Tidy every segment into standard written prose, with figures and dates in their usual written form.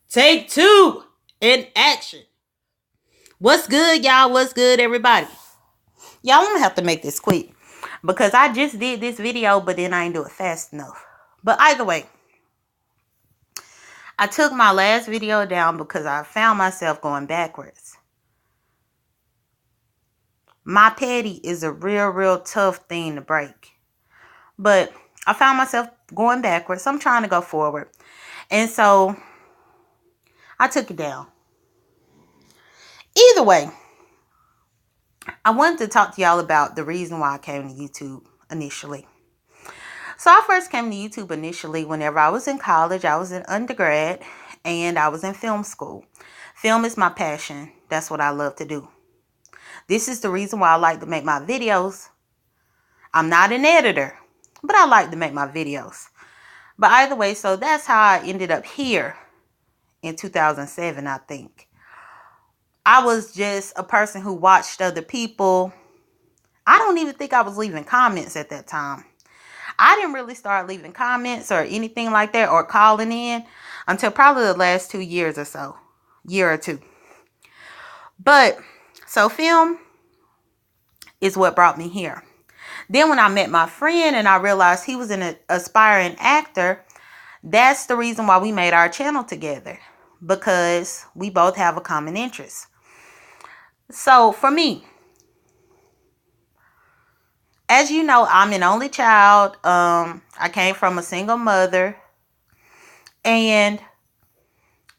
Take two in action. What's good, y'all? What's good, everybody? Y'all, I'm gonna have to make this quick because I just did this video, but then I didn't do it fast enough. But either way, I took my last video down because I found myself going backwards. My petty is a real tough thing to break. But I found myself going backwards. I'm trying to go forward. And so I took it down. Either way, I wanted to talk to y'all about the reason why I came to YouTube initially. So I first came to YouTube initially whenever I was in college. I was in undergrad and I was in film school. Film is my passion. That's what I love to do. This is the reason why I like to make my videos. I'm not an editor, but I like to make my videos. But either way, so that's how I ended up here in 2007, I think. I was just a person who watched other people. I don't even think I was leaving comments at that time. I didn't really start leaving comments or anything like that or calling in until probably the last 2 years or so. Year or two. But, so film is what brought me here. Then when I met my friend and I realized he was an aspiring actor, that's the reason why we made our channel together. Because we both have a common interest. So for me, as you know, I'm an only child. I came from a single mother. And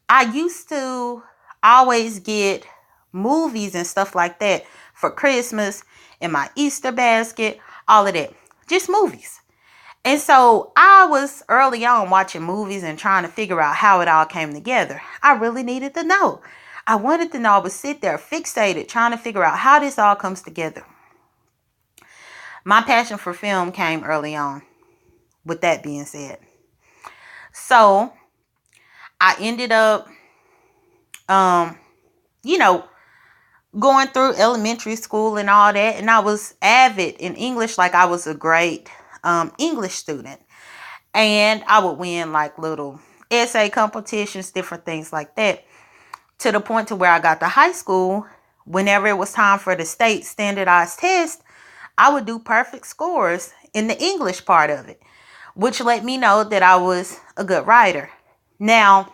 I used to always get movies and stuff like that for Christmas in my Easter basket, all of that. Just movies. And so I was early on watching movies and trying to figure out how it all came together. I really needed to know. I wanted to know. I would sit there fixated trying to figure out how this all comes together. My passion for film came early on, with that being said. So I ended up, going through elementary school and all that. And I was avid in English, like I was a great English student. And I would win like little essay competitions, different things like that. To the point to where I got to high school, whenever it was time for the state standardized test, I would do perfect scores in the English part of it, which let me know that I was a good writer. Now,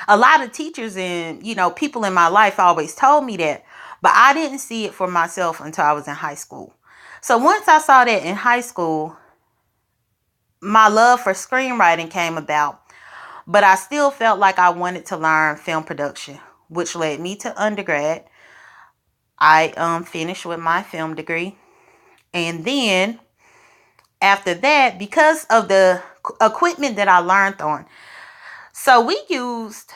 a lot of teachers and, people in my life always told me that, but I didn't see it for myself until I was in high school. So once I saw that in high school, my love for screenwriting came about, but I still felt like I wanted to learn film production, which led me to undergrad. I finished with my film degree. And then after that, because of the equipment that I learned on, so we used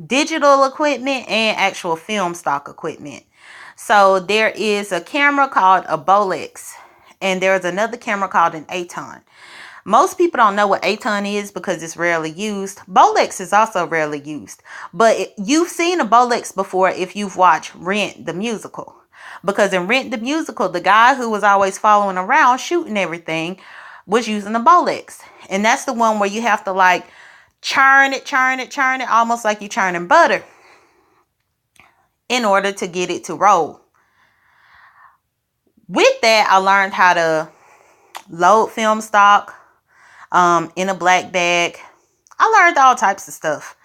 digital equipment and actual film stock equipment. So there is a camera called a Bolex, and there's another camera called an Aton. Most people don't know what Aton is because it's rarely used. Bolex is also rarely used, but you've seen a Bolex before if you've watched Rent the Musical. Because in Rent the Musical, the guy who was always following around shooting everything was using a Bolex. And that's the one where you have to like churn it, almost like you're churning butter in order to get it to roll. With that, I learned how to load film stock in a black bag. I learned all types of stuff.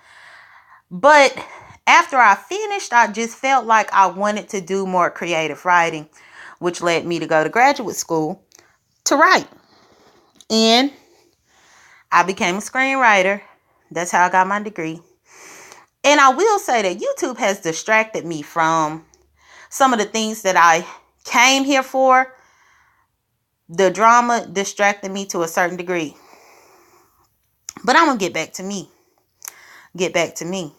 But after I finished, I just felt like I wanted to do more creative writing, which led me to go to graduate school to write. And I became a screenwriter. That's how I got my degree. And I will say that YouTube has distracted me from some of the things that I came here for. The drama distracted me to a certain degree. But I'm going to get back to me.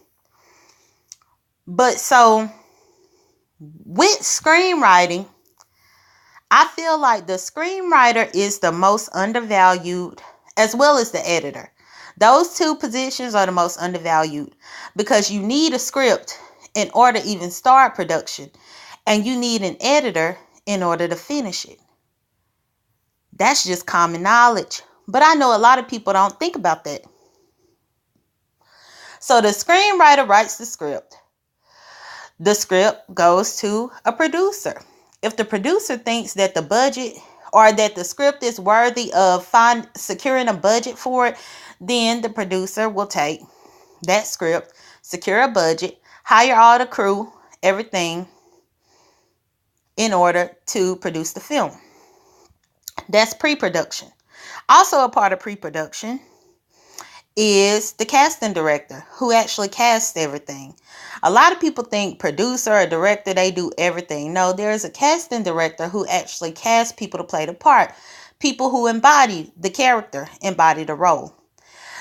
But so, with screenwriting, I feel like the screenwriter is the most undervalued, as well as the editor. Those two positions are the most undervalued because you need a script in order to even start production, and you need an editor in order to finish it. That's just common knowledge. But I know a lot of people don't think about that. So the screenwriter writes the script. The script goes to a producer. If the producer thinks that the budget or that the script is worthy of securing a budget for it, then the producer will take that script, secure a budget, hire all the crew, everything in order to produce the film. That's pre-production. Also a part of pre-production is the casting director who actually casts everything. A lot of people think producer or director, they do everything. No, there's a casting director who actually casts people to play the part. People who embody the character, embody the role.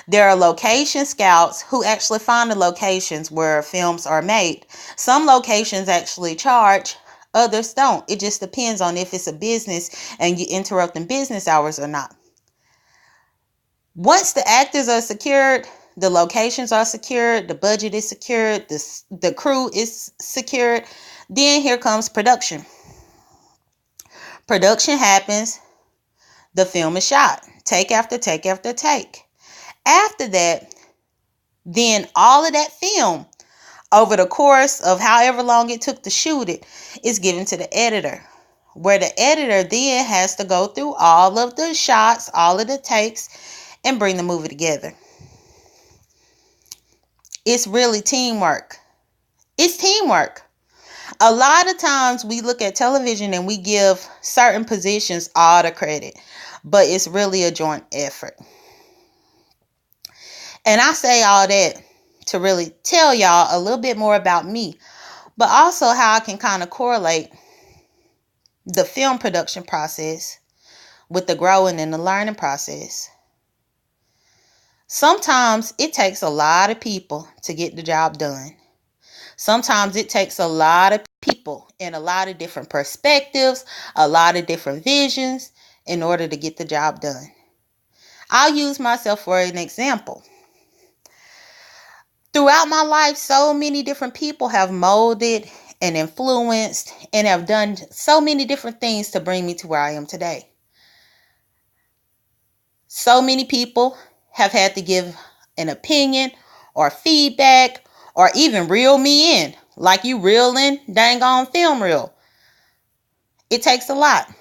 There are location scouts who actually find the locations where films are made. Some locations actually charge, others don't. It just depends on if it's a business and you're interrupting business hours or not. Once the actors are secured, the locations are secured, the budget is secured, the crew is secured, then here comes production. Production happens, the film is shot, take after take after take. After that, then all of that film, over the course of however long it took to shoot it, is given to the editor, where the editor then has to go through all of the shots, all of the takes, and bring the movie together. It's really teamwork. It's teamwork. A lot of times we look at television and we give certain positions all the credit, but it's really a joint effort. And I say all that to really tell y'all a little bit more about me, but also how I can kind of correlate the film production process with the growing and the learning process. Sometimes it takes a lot of people to get the job done. Sometimes it takes a lot of people and a lot of different perspectives, a lot of different visions in order to get the job done. I'll use myself for an example. Throughout my life, so many different people have molded and influenced and have done so many different things to bring me to where I am today. So many people have had to give an opinion or feedback or even reel me in, like you reeling dang on film reel. It takes a lot.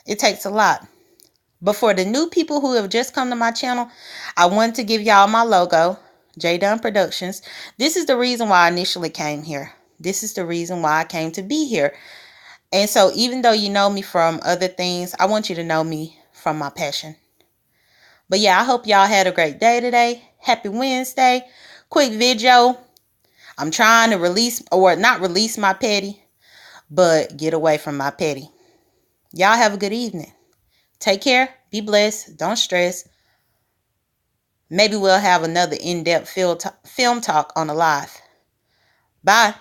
It takes a lot. But for the new people who have just come to my channel, I wanted to give y'all my logo, J.Dunn Productions. This is the reason why I initially came here. This is the reason why I came to be here. And so even though you know me from other things, I want you to know me from my passion. But yeah, I hope y'all had a great day today. Happy Wednesday. Quick video. I'm trying to release, or not release my petty, but get away from my petty. Y'all have a good evening. Take care. Be blessed. Don't stress. Maybe we'll have another in-depth film talk on the live. Bye.